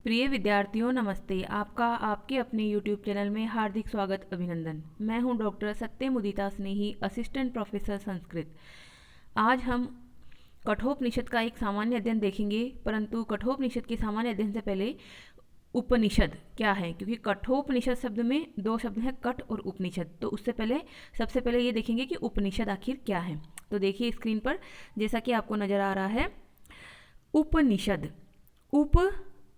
प्रिय विद्यार्थियों नमस्ते। आपका आपके अपने YouTube चैनल में हार्दिक स्वागत अभिनंदन। मैं हूं डॉक्टर सत्यम उदिता स्नेही, असिस्टेंट प्रोफेसर संस्कृत। आज हम कठोपनिषद का एक सामान्य अध्ययन देखेंगे, परंतु कठोपनिषद के सामान्य अध्ययन से पहले उपनिषद क्या है, क्योंकि कठोपनिषद शब्द में दो शब्द हैं, कठ और उपनिषद। तो उससे पहले सबसे पहले ये देखेंगे कि उपनिषद आखिर क्या है। तो देखिए स्क्रीन पर, जैसा कि आपको नजर आ रहा है, उपनिषद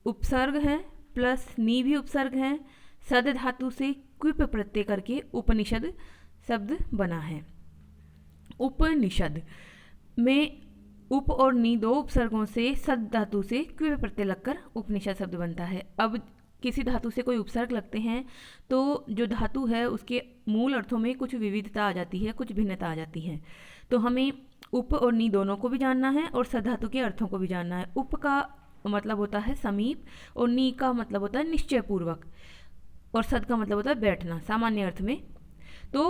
उपसर्ग है प्लस नी भी उपसर्ग है, सद धातु से क्विप प्रत्यय करके उपनिषद शब्द बना है। उपनिषद में उप और नी दो उपसर्गों से सद धातु से क्विप प्रत्यय लगकर उपनिषद शब्द बनता है। अब किसी धातु से कोई उपसर्ग लगते हैं तो जो धातु है उसके मूल अर्थों में कुछ विविधता आ जाती है, कुछ भिन्नता आ जाती है। तो हमें उप और नी दोनों को भी जानना है और सद धातु के अर्थों को भी जानना है। उप का मतलब होता है समीप और नी का मतलब होता है निश्चय पूर्वक और सद का मतलब होता है बैठना सामान्य अर्थ में। तो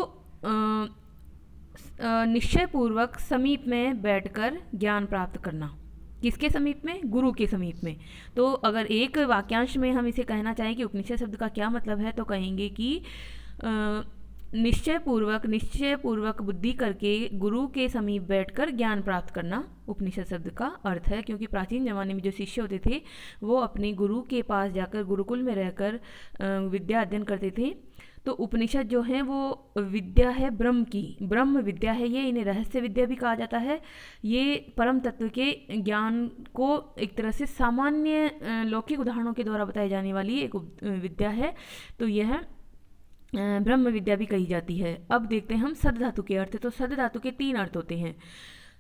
निश्चय पूर्वक समीप में बैठकर ज्ञान प्राप्त करना, किसके समीप में? गुरु के समीप में। तो अगर एक वाक्यांश में हम इसे कहना चाहें कि उपनिषद शब्द का क्या मतलब है, तो कहेंगे कि निश्चय पूर्वक बुद्धि करके गुरु के समीप बैठकर ज्ञान प्राप्त करना उपनिषद शब्द का अर्थ है। क्योंकि प्राचीन जमाने में जो शिष्य होते थे वो अपने गुरु के पास जाकर गुरुकुल में रहकर विद्या अध्ययन करते थे। तो उपनिषद जो है वो विद्या है ब्रह्म की, ब्रह्म विद्या है ये, इन्हें रहस्य विद्या भी कहा जाता है। ये परम तत्व के ज्ञान को एक तरह से सामान्य लौकिक उदाहरणों के द्वारा बताई जाने वाली एक विद्या है। तो यह ब्रह्म विद्या भी कही जाती है। अब देखते हैं हम सद धातु के अर्थ। तो सद धातु के तीन अर्थ होते हैं,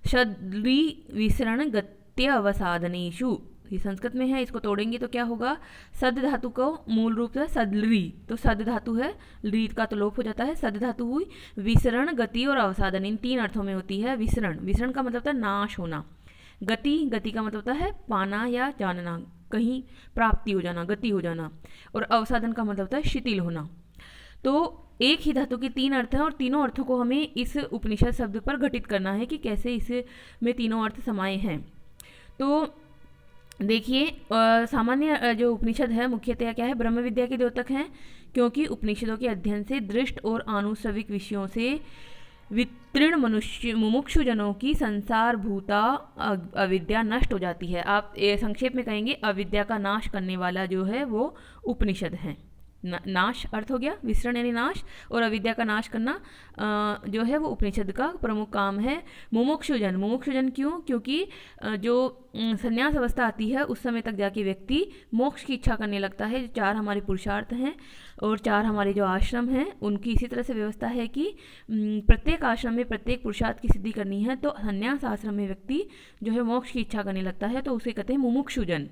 शद्री विसरण गत्य अवसाधनेषु। ये संस्कृत में है, इसको तोड़ेंगे तो क्या होगा? सद धातु को मूल रूप से सदलरी, तो सद धातु है, ली का तो लोप हो जाता है, सद धातु हुई। विसरण, गति और अवसाधन, इन तीन अर्थों में होती है। विसरण का मतलब होता है नाश होना। गति का मतलब होता है पाना या जानना, कहीं प्राप्ति हो जाना, गति हो जाना। और अवसाधन का मतलब होता है शिथिल होना। तो एक ही धातु के तीन अर्थ हैं और तीनों अर्थों को हमें इस उपनिषद शब्द पर घटित करना है कि कैसे इसमें तीनों अर्थ समाये हैं। तो देखिए सामान्य जो उपनिषद है मुख्यतया क्या है? ब्रह्म विद्या के द्योतक हैं, क्योंकि उपनिषदों के अध्ययन से दृष्ट और आनुषविक विषयों से वितीर्ण मुमुक्षु जनों की संसार भूता अविद्या नष्ट हो जाती है। आप संक्षेप में कहेंगे अविद्या का नाश करने वाला जो है वो उपनिषद है। नाश अर्थ हो गया विसरण यानी नाश, और अविद्या का नाश करना जो है वो उपनिषद का प्रमुख काम है। मुमुक्षुजन क्यों? क्योंकि जो संन्यास अवस्था आती है उस समय तक जाके व्यक्ति मोक्ष की इच्छा करने लगता है। चार हमारे पुरुषार्थ हैं और चार हमारे जो आश्रम हैं उनकी इसी तरह से व्यवस्था है कि प्रत्येक आश्रम में प्रत्येक पुरुषार्थ की सिद्धि करनी है। तो संन्यास आश्रम में व्यक्ति जो है मोक्ष की इच्छा करने लगता है, तो उसे कहते हैं मुमुक्षुजन।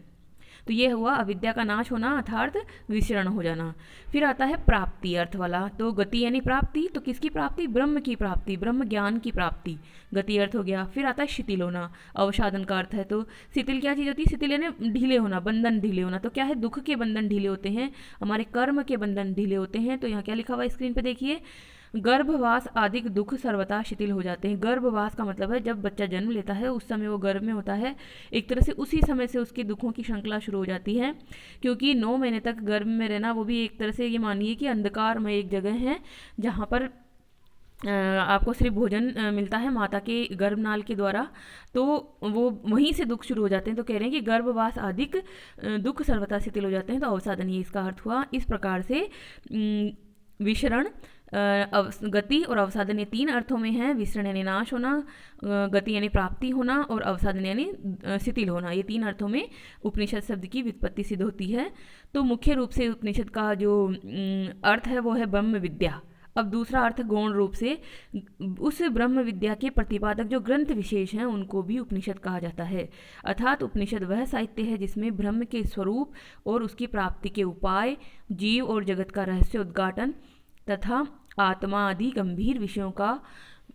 तो ये हुआ अविद्या का नाश होना अर्थात विसरण हो जाना। फिर आता है प्राप्ति अर्थ वाला। तो गति यानी प्राप्ति, तो किसकी प्राप्ति? ब्रह्म की प्राप्ति, ब्रह्म ज्ञान की प्राप्ति, गति अर्थ हो गया। फिर आता है शिथिल होना, अवसाधन का अर्थ है। तो शिथिल क्या चीज़ होती है? शिथिल यानी ढीले होना, बंधन ढीले होना। तो क्या है? दुख के बंधन ढीले होते हैं, हमारे कर्म के बंधन ढीले होते हैं। तो यहाँ क्या लिखा हुआ है स्क्रीन पर देखिए, गर्भवास आदि दुख सर्वथा शिथिल हो जाते हैं। गर्भवास का मतलब है जब बच्चा जन्म लेता है उस समय वो गर्भ में होता है, एक तरह से उसी समय से उसके दुखों की श्रृंखला शुरू हो जाती है। क्योंकि 9 महीने तक गर्भ में रहना वो भी एक तरह से ये मानिए कि अंधकार में एक जगह है जहाँ पर आपको सिर्फ भोजन मिलता है माता के गर्भनाल के द्वारा, तो वो वहीं से दुख शुरू हो जाते हैं। तो कह रहे हैं कि गर्भवास आदि दुख सर्वथा शिथिल हो जाते हैं। तो अवसाधन ये इसका अर्थ हुआ। इस प्रकार से विसरण, गति और अवसाधन ये तीन अर्थों में है। विसरण यानी नाश होना, गति यानी प्राप्ति होना और अवसाधन यानी शिथिल होना। ये तीन अर्थों में उपनिषद शब्द की व्युत्पत्ति सिद्ध होती है। तो मुख्य रूप से उपनिषद का जो अर्थ है वो है ब्रह्म विद्या। अब दूसरा अर्थ गौण रूप से उस ब्रह्म विद्या के प्रतिपादक जो ग्रंथ विशेष हैं उनको भी उपनिषद कहा जाता है। अर्थात उपनिषद वह साहित्य है जिसमें ब्रह्म के स्वरूप और उसकी प्राप्ति के उपाय, जीव और जगत का रहस्य उद्घाटन तथा आत्मा आदि गंभीर विषयों का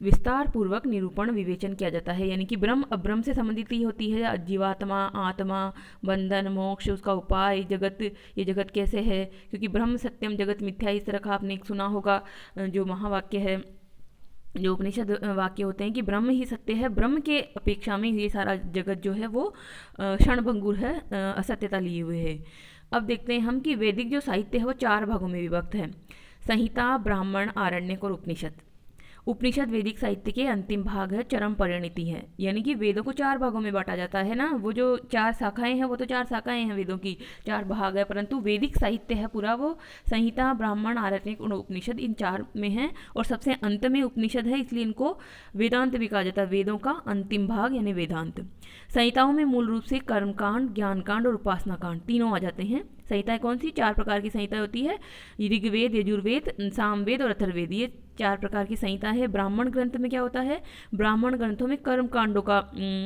विस्तार पूर्वक निरूपण विवेचन किया जाता है। यानी कि ब्रह्म अब्रह्म से संबंधित ही होती है, जीवात्मा, आत्मा, बंधन, मोक्ष, उसका उपाय, जगत, ये जगत कैसे है, क्योंकि ब्रह्म सत्यम जगत मिथ्या, इस तरह का आपने एक सुना होगा जो महावाक्य है, जो उपनिषद वाक्य होते हैं कि ब्रह्म ही सत्य है, ब्रह्म के अपेक्षा में ये सारा जगत जो है वो क्षणभंगुर है, असत्यता लिए हुए है। अब देखते हैं हम कि वैदिक जो साहित्य है वो 4 भागों में विभक्त है। संहिता, ब्राह्मण, आरण्यक और उपनिषद। उपनिषद वैदिक साहित्य के अंतिम भाग है, चरम परिणति है, यानी कि वेदों को 4 भागों में बांटा जाता है ना। वो जो 4 शाखाएं हैं वो तो 4 शाखाएं हैं वेदों की, 4 भाग है, परंतु वैदिक साहित्य है पूरा वो संहिता, ब्राह्मण, आरण्यक और उपनिषद इन 4 में है। और सबसे अंत में उपनिषद है, इसलिए इनको वेदांत भी कहा जाता है, वेदों का अंतिम भाग यानी वेदांत। संहिताओं में मूल रूप से कर्मकांड, ज्ञानकांड और उपासना कांड तीनों आ जाते हैं। संहिताएं कौन सी? 4 प्रकार की संहिता होती है, ऋग्वेद, यजुर्वेद, सामवेद और अथर्ववेद, ये 4 प्रकार की संहिता है। ब्राह्मण ग्रंथ में क्या होता है? ब्राह्मण ग्रंथों में कर्म कांडों का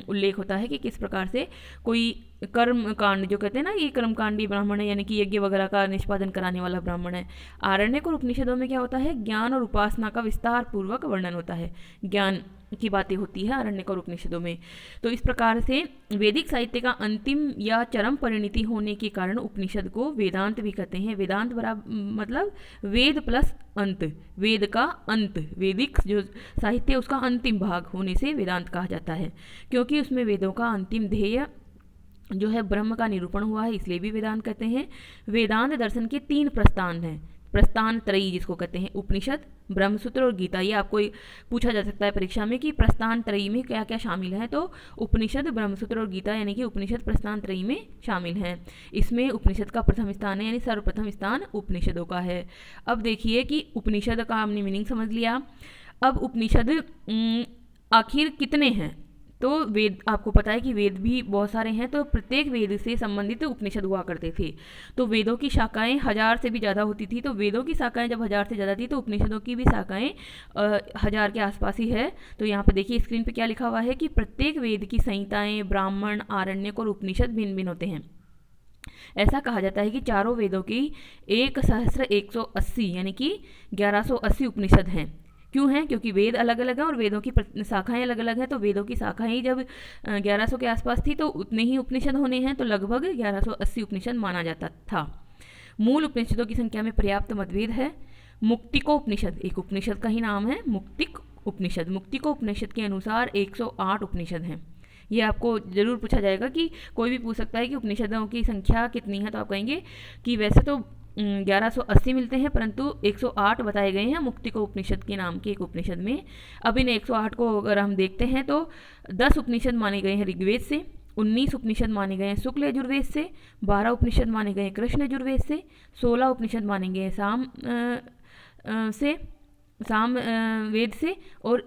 उल्लेख होता है कि किस प्रकार से कोई कर्म कांड, जो कहते हैं ना ये कर्मकांडी ब्राह्मण है, यानी कि यज्ञ वगैरह का निष्पादन कराने वाला ब्राह्मण है। आरण्यक और उपनिषदों में क्या होता है? ज्ञान और उपासना का विस्तार पूर्वक वर्णन होता है, ज्ञान की बातें होती है आरण्यक और उपनिषदों में। तो इस प्रकार से वैदिक साहित्य का अंतिम या चरम परिणति होने के कारण उपनिषद को वेदांत भी कहते हैं। वेदांत बराबर मतलब वेद प्लस अंत, वेद का अंत, वैदिक जो साहित्य है उसका अंतिम भाग होने से वेदांत कहा जाता है, क्योंकि उसमें वेदों का अंतिम ध्येय जो है ब्रह्म का निरूपण हुआ है, इसलिए भी वेदांत कहते हैं। वेदांत दर्शन के 3 प्रस्थान हैं, प्रस्थान त्रयी जिसको कहते हैं, उपनिषद, ब्रह्मसूत्र और गीता। ये आपको पूछा जा सकता है परीक्षा में कि प्रस्थान त्रयी में क्या क्या शामिल है, तो उपनिषद, ब्रह्मसूत्र और गीता, यानी कि उपनिषद प्रस्थान त्रयी में शामिल हैं। इसमें उपनिषद का प्रथम स्थान है, यानी सर्वप्रथम स्थान उपनिषदों का है। अब देखिए कि उपनिषद का हमने मीनिंग समझ लिया। अब उपनिषद आखिर कितने हैं? तो वेद, आपको पता है कि वेद भी बहुत सारे हैं, तो प्रत्येक वेद से संबंधित उपनिषद हुआ करते थे। तो वेदों की शाखाएं 1000 से भी ज़्यादा होती थी, तो वेदों की शाखाएं जब 1000 से ज़्यादा थी तो उपनिषदों की भी शाखाएं 1000 के आसपास ही है। तो यहाँ पे देखिए स्क्रीन पे क्या लिखा हुआ है कि प्रत्येक वेद की संहिताएं, ब्राह्मण, आरण्यक और उपनिषद भिन्न भिन्न होते हैं। ऐसा कहा जाता है कि चारों वेदों की 1180 यानी कि 1180 उपनिषद हैं। क्यों हैं? क्योंकि वेद अलग अलग हैं और वेदों की शाखाएं अलग अलग हैं। तो वेदों की शाखाएं जब 1100 के आसपास थी तो उतने ही उपनिषद होने हैं, तो लगभग 1180 उपनिषद माना जाता था। मूल उपनिषदों की संख्या में पर्याप्त मतभेद है। मुक्तिको उपनिषद एक उपनिषद का ही नाम है, मुक्तिक उपनिषद। मुक्तिको उपनिषद के अनुसार 108 उपनिषद हैं। ये आपको जरूर पूछा जाएगा कि कोई भी पूछ सकता है कि उपनिषदों की संख्या कितनी है, तो आप कहेंगे कि वैसे तो 1180 मिलते हैं, परंतु 108 बताए गए हैं मुक्तिको उपनिषद के नाम के एक उपनिषद में। अब इन 108 को अगर हम देखते हैं तो 10 उपनिषद माने गए हैं ऋग्वेद से, 19 उपनिषद माने गए हैं शुक्ल यजुर्वेद से, 12 उपनिषद माने गए हैं कृष्ण यजुर्वेद से, 16 उपनिषद माने गए हैं साम वेद से, और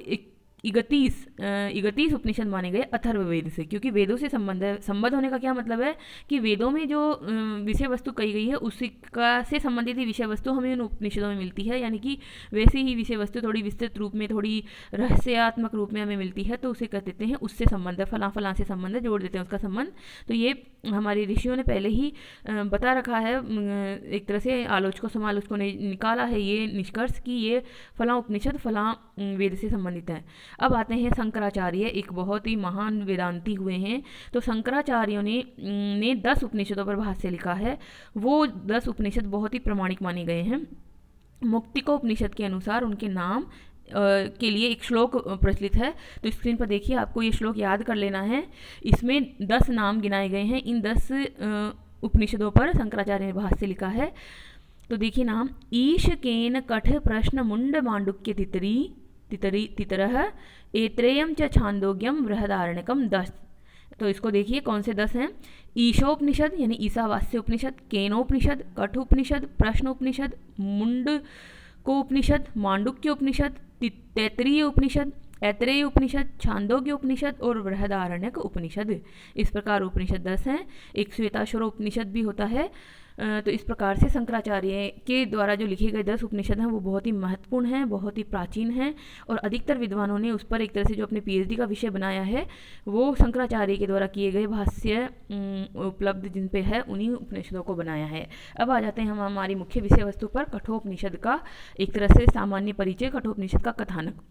31 उपनिषद माने गए अथर्ववेद से। क्योंकि वेदों से संबद्ध होने का क्या मतलब है कि वेदों में जो विषय वस्तु कही गई है उसी का से संबंधित ही विषय वस्तु हमें उन उपनिषदों में मिलती है, यानी कि वैसी ही विषय वस्तु थोड़ी विस्तृत रूप में, थोड़ी रहस्यात्मक रूप में हमें मिलती है, तो उसे कह देते हैं उससे संबंध है, फलां से संबंध है, जोड़ देते हैं उसका संबंध। तो ये हमारे ऋषियों ने पहले ही बता रखा है, एक तरह से आलोचकों समालोचकों ने निकाला है ये निष्कर्ष कि ये फलां उपनिषद फलां वेद से संबंधित है। अब आते हैं शंकराचार्य, एक बहुत ही महान वेदांती हुए हैं। तो शंकराचार्यों ने 10 उपनिषदों पर भाष्य लिखा है। वो 10 उपनिषद बहुत ही प्रमाणिक माने गए हैं। मुक्तिको उपनिषद के अनुसार उनके नाम के लिए एक श्लोक प्रचलित है। तो स्क्रीन पर देखिए, आपको ये श्लोक याद कर लेना है। इसमें 10 नाम गिनाए गए हैं। इन 10 उपनिषदों पर शंकराचार्य ने भाष्य लिखा है। तो देखिए नाम, ईश केन कठ प्रश्न मुंड मांडुक्य तितरह एत्रेयम च छांदोग्यम बृहदारण्यकम 10। तो इसको देखिए कौन से 10 हैं। ईशोपनिषद यानी ईशावास्य उपनिषद, केनोपनिषद, कठोपनिषद, प्रश्नोपनिषद, मुंडकोपनिषद, मांडुक्य उपनिषद, तैत्तरीय उपनिषद, ऐतरेय उपनिषद, छांदोग्य उपनिषद और बृहदारण्यक उपनिषद। इस प्रकार उपनिषद 10 हैं। एक श्वेताश्वर उपनिषद भी होता है। तो इस प्रकार से शंकराचार्य के द्वारा जो लिखे गए 10 उपनिषद हैं वो बहुत ही महत्वपूर्ण हैं, बहुत ही प्राचीन हैं, और अधिकतर विद्वानों ने उस पर एक तरह से जो अपने पीएचडी का विषय बनाया है वो शंकराचार्य के द्वारा किए गए भाष्य उपलब्ध जिन पे है उन्हीं उपनिषदों को बनाया है। अब आ जाते हैं हम हमारी मुख्य विषय वस्तु पर, कठोपनिषद का एक तरह से सामान्य परिचय, कठोपनिषद का कथानक।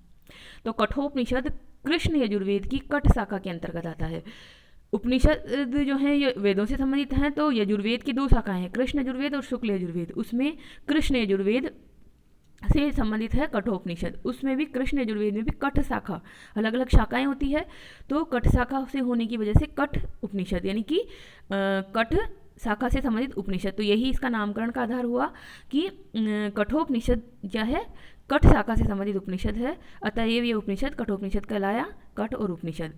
तो कठोपनिषद कृष्ण यजुर्वेद की कठ शाखा के अंतर्गत आता है। उपनिषद जो है ये वेदों से संबंधित हैं। तो यजुर्वेद की 2 शाखाएं हैं, कृष्ण यजुर्वेद और शुक्ल यजुर्वेद। उसमें कृष्ण यजुर्वेद से संबंधित है कठोपनिषद। उसमें भी कृष्ण यजुर्वेद में भी कठ शाखा, अलग अलग शाखाएं होती है। तो कठ शाखा से होने की वजह से कठ उपनिषद यानी कि कठ शाखा से संबंधित उपनिषद। तो यही इसका नामकरण का आधार हुआ कि कठोपनिषद क्या है, कठ शाखा से संबंधित उपनिषद है, अतएव ये उपनिषद कठोपनिषद कहलाया, कठ और उपनिषद।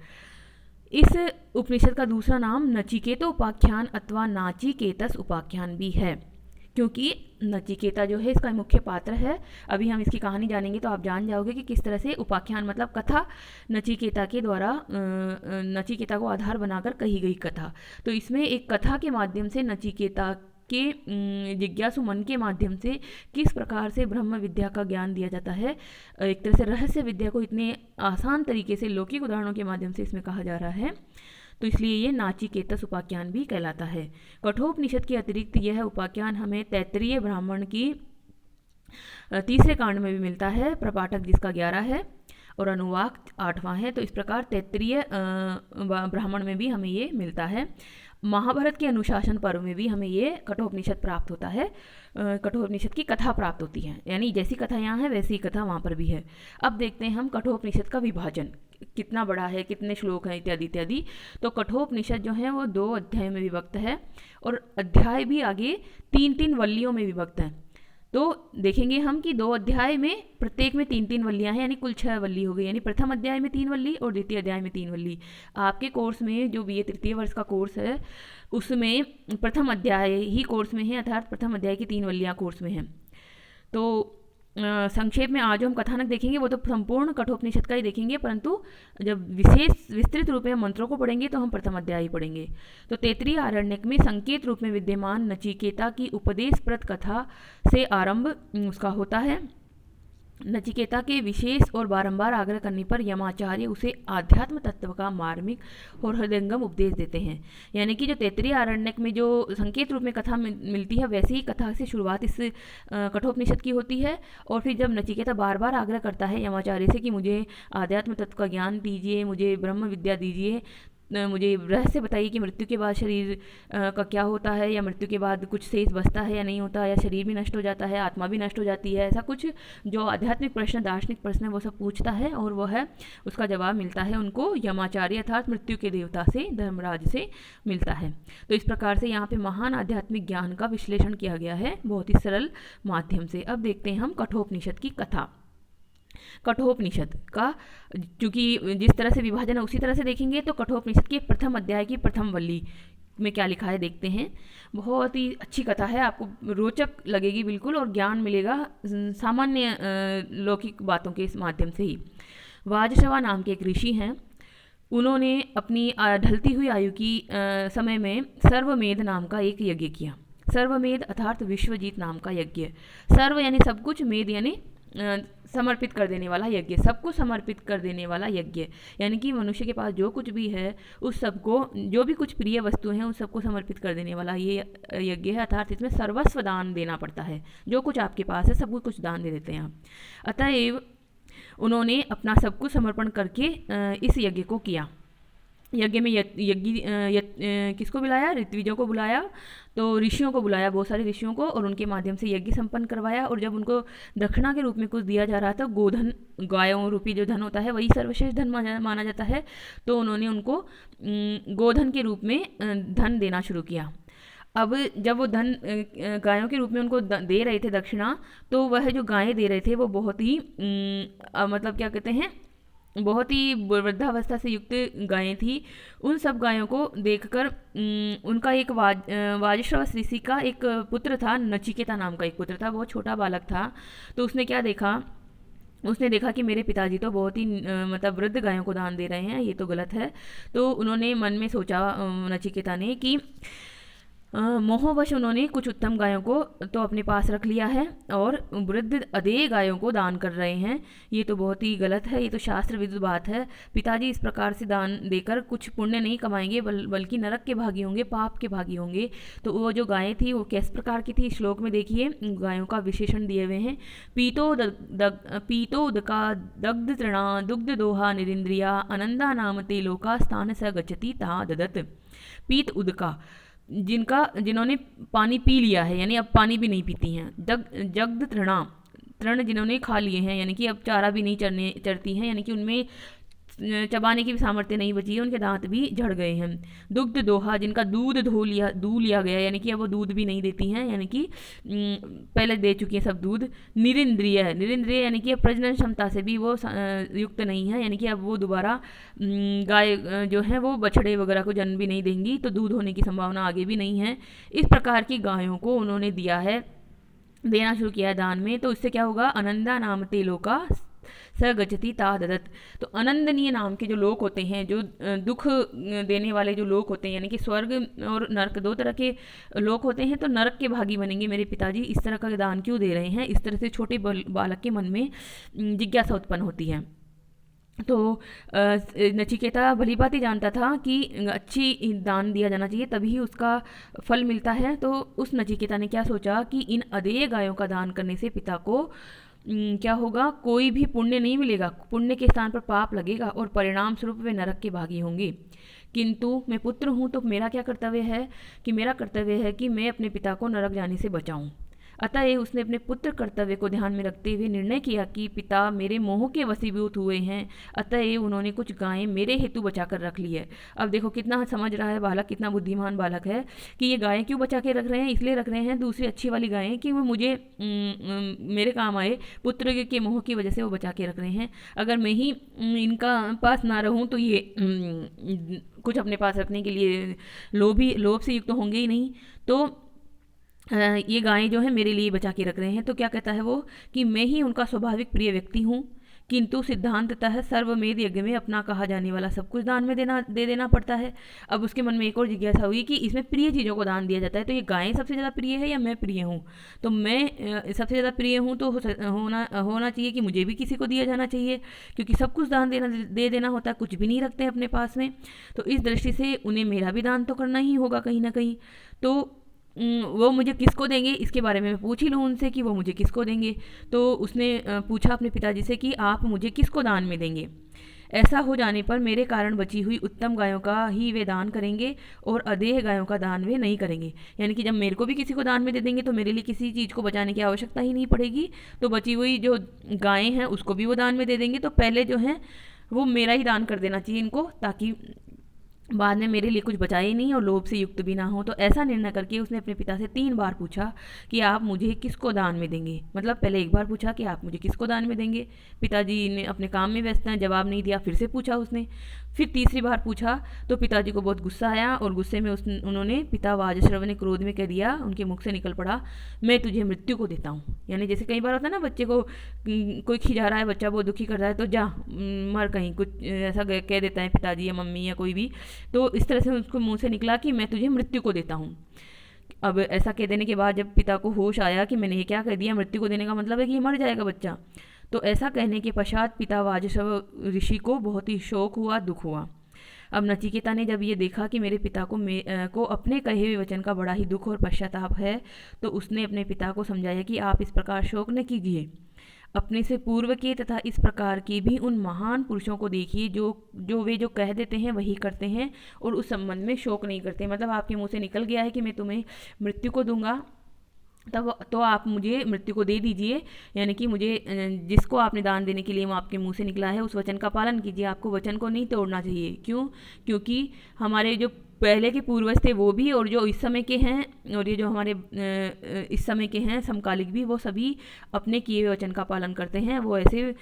इस उपनिषद का दूसरा नाम नचिकेत उपाख्यान अथवा नाचिकेतस उपाख्यान भी है, क्योंकि नचिकेता जो है इसका मुख्य पात्र है। अभी हम इसकी कहानी जानेंगे तो आप जान जाओगे कि किस तरह से उपाख्यान मतलब कथा नचिकेता के द्वारा नचिकेता को आधार बनाकर कही गई कथा। तो इसमें एक कथा के माध्यम से नचिकेता के जिज्ञासु मन के माध्यम से किस प्रकार से ब्रह्म विद्या का ज्ञान दिया जाता है, एक तरह से रहस्य विद्या को इतने आसान तरीके से लौकिक उदाहरणों के माध्यम से इसमें कहा जा रहा है, तो इसलिए ये नाचिकेतस उपाख्यान भी कहलाता है। कठोपनिषद के अतिरिक्त यह उपाख्यान हमें तैत्तिरीय ब्राह्मण की तीसरे कांड में भी मिलता है, प्रपाठक जिसका 11 है और अनुवाक 8वां है। तो इस प्रकार तैत्तिरीय ब्राह्मण में भी हमें ये मिलता है। महाभारत के अनुशासन पर्व में भी हमें ये कठोपनिषद प्राप्त होता है, कठोपनिषद की कथा प्राप्त होती है, यानी जैसी कथा यहाँ है वैसी कथा वहाँ पर भी है। अब देखते हैं हम कठोपनिषद का विभाजन कितना बड़ा है, कितने श्लोक हैं इत्यादि इत्यादि। तो कठोपनिषद जो है वो 2 अध्याय में विभक्त है और अध्याय भी आगे 3-3 वल्लियों में विभक्त है। तो देखेंगे हम कि 2 अध्याय में प्रत्येक में 3-3 वल्लियाँ हैं, यानी कुल 6 वल्ली हो गई, यानी प्रथम अध्याय में 3 वल्ली और द्वितीय अध्याय में 3 वल्ली। आपके कोर्स में जो BA तृतीय वर्ष का कोर्स है उसमें प्रथम अध्याय ही कोर्स में है, अर्थात प्रथम अध्याय की 3 वल्लियाँ कोर्स में हैं। तो संक्षेप में आज जो हम कथानक देखेंगे वो तो संपूर्ण कठोपनिषद का ही देखेंगे, परंतु जब विस्तृत रूप में मंत्रों को पढ़ेंगे तो हम प्रथम अध्याय ही पढ़ेंगे। तो तैत्तिरीय आरण्यक में संकेत रूप में विद्यमान नचिकेता की उपदेशप्रद कथा से आरंभ उसका होता है। नचिकेता के विशेष और बारंबार आग्रह करने पर यमाचार्य उसे आध्यात्म तत्व का मार्मिक और हृदयंगम उपदेश देते हैं। यानी कि जो तैत्तिरीय आरण्यक में जो संकेत रूप में कथा मिलती है वैसे ही कथा से शुरुआत इस कठोपनिषद की होती है। और फिर जब नचिकेता बार बार आग्रह करता है यमाचार्य से कि मुझे आध्यात्म तत्व का ज्ञान दीजिए, मुझे ब्रह्म विद्या दीजिए, मुझे रहस्य बताइए कि मृत्यु के बाद शरीर का क्या होता है, या मृत्यु के बाद कुछ शेष बचता है या नहीं होता, या शरीर भी नष्ट हो जाता है, आत्मा भी नष्ट हो जाती है, ऐसा कुछ जो आध्यात्मिक प्रश्न, दार्शनिक प्रश्न है वो सब पूछता है और वह है उसका जवाब मिलता है उनको यमाचार्य अर्थात मृत्यु के देवता से, धर्मराज से मिलता है। तो इस प्रकार से यहाँ पे महान आध्यात्मिक ज्ञान का विश्लेषण किया गया है बहुत ही सरल माध्यम से। अब देखते हैं हम कठोपनिषद की कथा। कठोपनिषद का चूंकि जिस तरह से विभाजन है उसी तरह से देखेंगे, तो कठोपनिषद के प्रथम अध्याय की प्रथम वल्ली में क्या लिखा है देखते हैं। बहुत ही अच्छी कथा है, आपको रोचक लगेगी बिल्कुल और ज्ञान मिलेगा सामान्य लौकिक बातों के इस माध्यम से ही। वाजश्रवा नाम के एक ऋषि हैं, उन्होंने अपनी ढलती हुई आयु की समय में सर्वमेध नाम का एक यज्ञ किया। सर्वमेध अर्थात विश्वजीत नाम का यज्ञ। सर्व यानी सब कुछ, मेध यानी समर्पित कर देने वाला यज्ञ, सबको समर्पित कर देने वाला यज्ञ, यानी कि मनुष्य के पास जो कुछ भी है उस सबको, जो भी कुछ प्रिय वस्तु हैं उस सबको समर्पित कर देने वाला ये यज्ञ है। अर्थात इसमें सर्वस्व दान देना पड़ता है, जो कुछ आपके पास है सब कुछ दान दे देते हैं आप। अतएव उन्होंने अपना सब कुछ समर्पण करके इस यज्ञ को किया। यज्ञ में किसको बुलाया? ऋत्विजों को बुलाया, तो ऋषियों को बुलाया, बहुत सारे ऋषियों को, और उनके माध्यम से यज्ञ संपन्न करवाया। और जब उनको दक्षिणा के रूप में कुछ दिया जा रहा था, गोधन, गायों रूपी जो धन होता है वही सर्वश्रेष्ठ धन माना जाता है, तो उन्होंने उनको गोधन के रूप में धन देना शुरू किया। अब जब वो धन गायों के रूप में उनको दे रहे थे दक्षिणा, तो वह जो गायें दे रहे थे वो बहुत ही मतलब क्या कहते हैं, बहुत ही वृद्धावस्था से युक्त गायें थी। उन सब गायों को देखकर उनका एक वाजश्रव ऋषि का एक पुत्र था, नचिकेता नाम का एक पुत्र था, बहुत छोटा बालक था। तो उसने क्या देखा, उसने देखा कि मेरे पिताजी तो बहुत ही मतलब वृद्ध गायों को दान दे रहे हैं, ये तो गलत है। तो उन्होंने मन में सोचा नचिकेता ने कि मोहवश उन्होंने कुछ उत्तम गायों को तो अपने पास रख लिया है और वृद्ध अधेय गायों को दान कर रहे हैं, ये तो बहुत ही गलत है, ये तो शास्त्र विरुद्ध बात है। पिताजी इस प्रकार से दान देकर कुछ पुण्य नहीं कमाएंगे, बल्कि नरक के भागी होंगे, पाप के भागी होंगे। तो वो जो गायें थी वो किस प्रकार की थी, श्लोक में देखिए गायों का विशेषण दिए हुए हैं। पीतोदका दग्ध तृणा दुग्ध दोहा निरिंद्रिया अनंदा नाम ते लोका स्थान स गच्छति ता ददत। पीत उदका, जिन्होंने पानी पी लिया है, यानी अब पानी भी नहीं पीती हैं। जग्ध तृण जिन्होंने खा लिए हैं, यानी कि अब चारा भी नहीं चरती हैं, यानी कि उनमें चबाने की भी सामर्थ्य नहीं बची है, उनके दांत भी झड़ गए हैं। दुग्ध दोहा, जिनका दूध दू लिया गया, यानी कि अब वो दूध भी नहीं देती हैं, यानी कि पहले दे चुकी हैं सब दूध। निरिंद्रिय है, निरिंद्रिय यानी कि अब प्रजनन क्षमता से भी वो युक्त नहीं है, यानी कि अब वो दोबारा गाय जो है वो बछड़े वगैरह को जन्म भी नहीं देंगी, तो दूध होने की संभावना आगे भी नहीं है। इस प्रकार की गायों को उन्होंने देना शुरू किया दान में। तो इससे क्या होगा, अनंदा नाम तेलों का सगचती ताददत। तो अनंदनीय नाम के जो लोग होते हैं, जो दुख देने वाले जो लोग होते हैं, यानी कि स्वर्ग और नरक दो तरह के लोग होते हैं, तो नरक के भागी बनेंगे मेरे पिताजी, इस तरह का दान क्यों दे रहे हैं। इस तरह से छोटे बालक के मन में जिज्ञासा उत्पन्न होती है। तो नचिकेता भली भांति जानता था कि अच्छी दान दिया जाना चाहिए, तभी उसका फल मिलता है। तो उस नचिकेता ने क्या सोचा कि इन अदेय गायों का दान करने से पिता को क्या होगा, कोई भी पुण्य नहीं मिलेगा, पुण्य के स्थान पर पाप लगेगा और परिणाम स्वरूप वे नरक के भागी होंगे। किंतु मैं पुत्र हूँ, तो मेरा क्या कर्तव्य है कि मैं अपने पिता को नरक जाने से बचाऊं। अतः उसने अपने पुत्र कर्तव्य को ध्यान में रखते हुए निर्णय किया कि पिता मेरे मोह के वशीभूत हुए हैं, अतः उन्होंने कुछ गायें मेरे हेतु बचा कर रख ली है। अब देखो कितना समझ रहा है बालक, कितना बुद्धिमान बालक है कि ये गायें क्यों बचा के रख रहे हैं, इसलिए रख रहे हैं दूसरी अच्छी वाली गायें कि वो मुझे मेरे काम आए, पुत्र के मोह की वजह से वो बचा के रख रहे हैं। अगर मैं ही इनका पास ना रहूं तो ये कुछ अपने पास रखने के लिए लोभ से युक्त तो होंगे ही नहीं। तो ये गायें जो है मेरे लिए बचा के रख रहे हैं। तो क्या कहता है वो कि मैं ही उनका स्वाभाविक प्रिय व्यक्ति हूँ, किंतु सिद्धांततः सर्वमेध यज्ञ में अपना कहा जाने वाला सब कुछ दान में दे देना पड़ता है। अब उसके मन में एक और जिज्ञासा हुई कि इसमें प्रिय चीज़ों को दान दिया जाता है, तो ये गायें सबसे ज़्यादा प्रिय है या मैं प्रिय हूँ। तो मैं सबसे ज़्यादा प्रिय हूँ, तो होना चाहिए कि मुझे भी किसी को दिया जाना चाहिए, क्योंकि सब कुछ दान दे देना होता है, कुछ भी नहीं रखते अपने पास में। तो इस दृष्टि से उन्हें मेरा भी दान तो करना ही होगा कहीं ना कहीं। तो वो मुझे किसको देंगे, इसके बारे में मैं पूछ ही लूँ उनसे कि वो मुझे किसको देंगे। तो उसने पूछा अपने पिताजी से कि आप मुझे किसको दान में देंगे। ऐसा हो जाने पर मेरे कारण बची हुई उत्तम गायों का ही वे दान करेंगे और अदेह गायों का दान वे नहीं करेंगे। यानी कि जब मेरे को भी किसी को दान में दे देंगे तो मेरे लिए किसी चीज़ को बचाने की आवश्यकता ही नहीं पड़ेगी, तो बची हुई जो गायें हैं उसको भी वो दान में दे देंगे। तो पहले जो है वो मेरा ही दान कर देना चाहिए इनको, ताकि बाद में मेरे लिए कुछ बचा ही नहीं और लोभ से युक्त भी ना हो। तो ऐसा निर्णय करके उसने अपने पिता से 3 बार पूछा कि आप मुझे किसको दान में देंगे। मतलब पहले एक बार पूछा कि आप मुझे किसको दान में देंगे, पिताजी ने अपने काम में व्यस्त हैं, जवाब नहीं दिया। फिर से पूछा उसने, फिर तीसरी बार पूछा तो पिताजी को बहुत गुस्सा आया और गुस्से में उन्होंने पिता वाजश्रव ने क्रोध में कह दिया, उनके मुख से निकल पड़ा, मैं तुझे मृत्यु को देता हूँ। यानी जैसे कई बार होता है ना, बच्चे को कोई खिजा रहा है, बच्चा बहुत दुखी कर रहा है, तो जा मर कहीं, कुछ ऐसा कह देता है पिताजी या मम्मी या कोई भी। तो इस तरह से उसको मुंह से निकला कि मैं तुझे मृत्यु को देता हूँ। अब ऐसा कह देने के बाद जब पिता को होश आया कि मैंने ये क्या कह दिया, मृत्यु को देने का मतलब है कि ये मर जाएगा बच्चा। तो ऐसा कहने के पश्चात पिता वाजश्रव ऋषि को बहुत ही शोक हुआ, दुख हुआ। अब नचिकेता ने जब ये देखा कि मेरे पिता को अपने कहे हुए वचन का बड़ा ही दुख और पश्चाताप है, तो उसने अपने पिता को समझाया कि आप इस प्रकार शोक न कीजिए, अपने से पूर्व के तथा इस प्रकार के भी उन महान पुरुषों को देखिए जो वे जो कह देते हैं वही करते हैं और उस संबंध में शोक नहीं करते। मतलब आपके मुंह से निकल गया है कि मैं तुम्हें मृत्यु को दूंगा, तब तो आप मुझे मृत्यु को दे दीजिए। यानी कि मुझे जिसको आपने दान देने के लिए वो आपके मुंह से निकला है उस वचन का पालन कीजिए, आपको वचन को नहीं तोड़ना चाहिए। क्यों? क्योंकि हमारे जो पहले के पूर्वज थे वो भी, और जो इस समय के हैं और ये जो हमारे इस समय के हैं समकालिक भी, वो सभी अपने किए हुए वचन का पालन करते हैं, वो ऐसे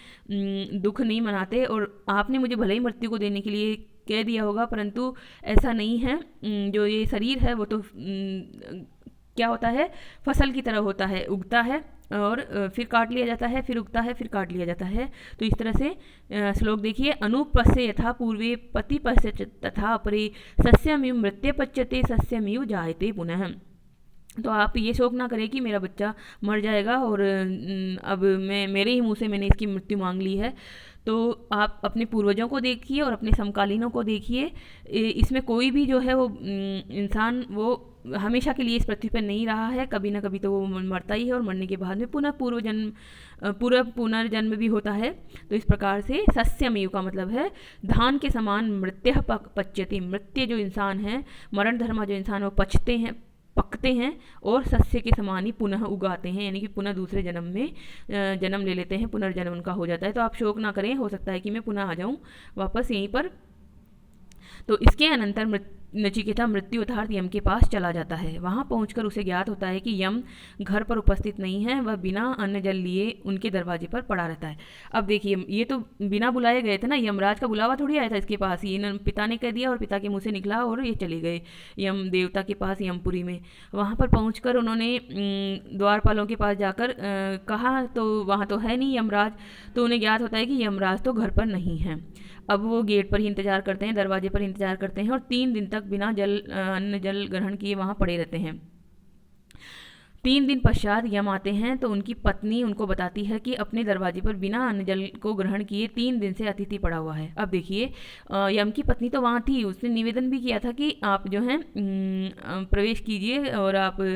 दुख नहीं मनाते। और आपने मुझे भले ही मृत्यु को देने के लिए कह दिया होगा, परंतु ऐसा नहीं है। जो ये शरीर है वो तो क्या होता है, फसल की तरह होता है, उगता है और फिर काट लिया जाता है, फिर उगता है, फिर काट लिया जाता है। तो इस तरह से श्लोक देखिए, अनुपस्य यथा पूर्वे पति पश्य तथा अपरे सस्यमिव मृत्य पच्यते सस्यमिव जायते पुनः। तो आप ये शोक ना करें कि मेरा बच्चा मर जाएगा और अब मेरे ही मुंह से मैंने इसकी मृत्यु मांग ली है। तो आप अपने पूर्वजों को देखिए और अपने समकालीनों को देखिए, इसमें कोई भी जो है वो इंसान वो हमेशा के लिए इस पृथ्वी पर नहीं रहा है, कभी ना कभी तो वो मरता ही है और मरने के बाद में पुनर्जन्म भी होता है। तो इस प्रकार से सस्यमेव का मतलब है धान के समान मृत्यः पच्यते, मृत्य जो इंसान है, मरण धर्मा जो इंसान वो पकते हैं और सस्य के समान ही पुनः उगाते हैं, यानी कि पुनः दूसरे जन्म में जन्म ले लेते हैं, पुनर्जन्म उनका हो जाता है। तो आप शोक ना करें, हो सकता है कि मैं पुनः आ जाऊं वापस यहीं पर। तो इसके अनंतर नचिकेता मृत्यु अर्थात यम के पास चला जाता है। वहां पहुंचकर उसे ज्ञात होता है कि यम घर पर उपस्थित नहीं है, वह बिना अन्न जल लिए उनके दरवाजे पर पड़ा रहता है। अब देखिए, ये तो बिना बुलाए गए थे ना, यमराज का बुलावा थोड़ी आया था इसके पास, ये पिता ने कह दिया और पिता के मुंह से निकला और ये चले गए यम देवता के पास यमपुरी में। वहां पर पहुंचकर उन्होंने द्वारपालों के पास जाकर कहा, तो वहां तो है नहीं यमराज, तो उन्हें ज्ञात होता है कि यमराज तो घर पर नहीं है। अब वो गेट पर ही इंतजार करते हैं, दरवाजे पर इंतजार करते हैं और 3 दिन तक बिना अन्न जल ग्रहण किए वहां पड़े रहते हैं। 3 दिन पश्चात यम आते हैं तो उनकी पत्नी उनको बताती है कि अपने दरवाजे पर बिना अन्न जल को ग्रहण किए 3 दिन से अतिथि पड़ा हुआ है। अब देखिए, यम की पत्नी तो वहाँ थी, उसने निवेदन भी किया था कि आप जो है प्रवेश कीजिए और आप